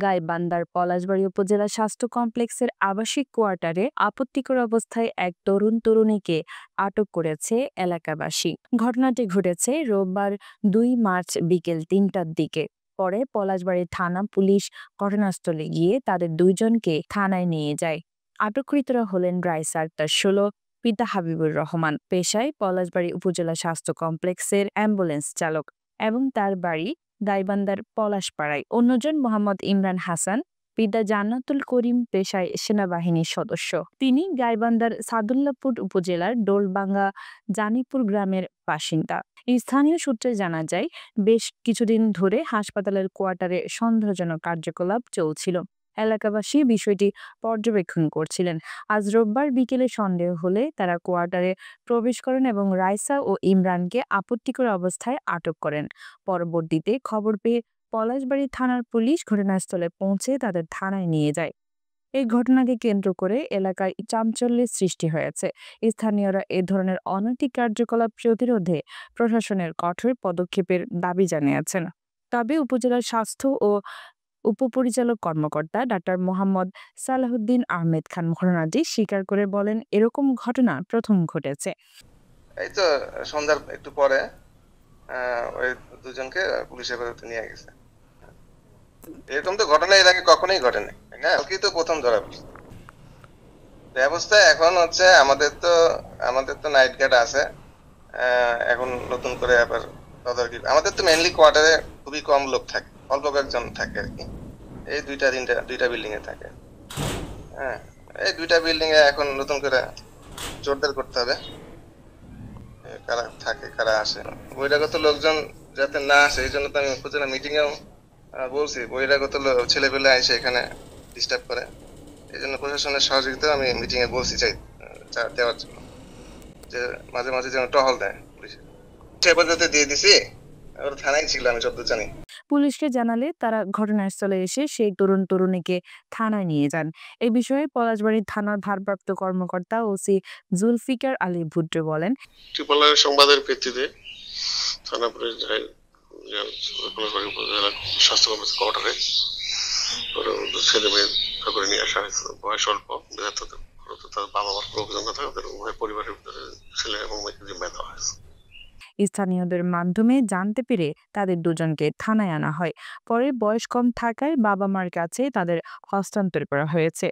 গাইবান্ধার পলাশবাড়ী উপজেলা স্বাস্থ্য কমপ্লেক্সের আবাসিক কোয়ার্টারে আপত্তিকর অবস্থায় এক তরুণীকে আটক করেছে এলাকাবাসী। ঘটনাটি ঘটেছে রোববার ২ মার্চ বিকেল ৩টার দিকে। পরে পলাশবাড়ী থানা পুলিশ ঘটনাস্থলে গিয়ে তাদের দুইজনকে থানায় নিয়ে যায়। আটককৃতরা হলেন রাইসা আক্তার ১৬, পিতা হাবিবুর রহমান, পেশায় পলাশবাড়ী উপজেলা স্বাস্থ্য কমপ্লেক্সের অ্যাম্বুলেন্স চালক এবং তার বাড়ি গাইবান্ধার পলাশপাড়ায়। অন্যজন মোহাম্মদ ইমরান হাসান, পিতা জান্নাতুল করিম, পেশায় সেনাবাহিনীর সদস্য। তিনি গাইবান্ধার সাদুল্লাপুর উপজেলার ডোলবাঙ্গা জানিপুর গ্রামের বাসিন্দা। স্থানীয় সূত্রে জানা যায়, বেশ কিছুদিন ধরে হাসপাতালের কোয়ার্টারে সন্দেহজনক কার্যকলাপ চলছিল। এলাকাবাসী বিষয়টি পর্যবেক্ষণ করছিলেন। আজ রোববার বিকেলে সন্দেহ হলে তারা কোয়ার্টারে প্রবেশ করেন এবং রাইসা ও ইমরানকে আপত্তিকর অবস্থায় আটক করেন। পরবর্তীতে খবর পেয়ে পলাশবাড়ী থানার পুলিশ ঘটনাস্থলে পৌঁছে তাদের থানায় নিয়ে যায়। এই ঘটনাকে কেন্দ্র করে এলাকায় চাঞ্চল্যের সৃষ্টি হয়েছে। স্থানীয়রা এ ধরনের অনৈতিক কার্যকলাপ প্রতিরোধে প্রশাসনের কঠোর পদক্ষেপের দাবি জানিয়েছেন। তবে উপজেলার স্বাস্থ্য ও উপপরিচালক কর্মকর্তা ডাক্তার মোহাম্মদ সালাহুদ্দিন আহমেদ খান ঘটনাটি স্বীকার করে বলেন, এরকম ঘটনা প্রথম ঘটেছে। এই তো সন্ধ্যার একটু পরে ওই দুজনকে পুলিশের হেফাজতে নিয়ে গেছে। এরকম তো ঘটনা এর আগে কখনোই ঘটেনি, কালকেই তো প্রথম ধরা পড়ছে। ব্যবস্থা এখন হচ্ছে আমাদের তো নাইট গার্ড আছে, এখন নতুন করে আবার তদারকি। আমাদের তো মেইনলি কোয়ার্টারে খুবই কম লোক থাকে, অল্প কয়েকজন থাকে আর কি। এই দুইটা বিল্ডিং এ থাকে। হ্যাঁ, এই দুইটা বিল্ডিং এ এখন নতুন করে জোরদার করতে হবে কারা থাকে কারা আসে। বহিরাগত লোকজন যাতে না আসে এই জন্য তো আমি উপজেলা মিটিং এও বলছি, বহিরাগত ছেলেপেলে এসে এখানে ডিস্টার্ব করে। এই জন্য প্রশাসনের সহযোগিতা আমি মিটিং এ বলছি দেওয়ার জন্য, যে মাঝে মাঝে যেন টহল দেয় পুলিশে। হেফাজতে দিয়ে দিছি, ওরা থানায় ছিল আমি যতদূর জানি। পুলিশকে জানালে তারা ঘটনাস্থলে এসে সেই তরুণীকে থানায় নিয়ে যান। এ বিষয়ে পলাশবাড়ী থানার ভারপ্রাপ্ত কর্মকর্তা ওসি জুলফিকার আলী ভুট্টো বলেন, ত্রিপলের সংবাদের ভিত্তিতে থানা পুলিশ যায় পলাশবাড়ী উপজেলা স্বাস্থ্য কমপ্লেক্স কোয়ার্টারে। ছেলে মেয়ে করে নিয়ে আসা হয়েছে। বয়স অল্প, তাদের বাবা মার প্রয়োজন না থাকে, ওদের উভয় পরিবারের ছেলে এবং মেয়েকে জিম্মায় দেওয়া হয়েছে। স্থানীয়দের মাধ্যমে জানতে পেরে তাদের দুজনকে থানায় আনা হয়। পরে বয়স কম থাকায় বাবা মার কাছে তাদের হস্তান্তর করা হয়েছে।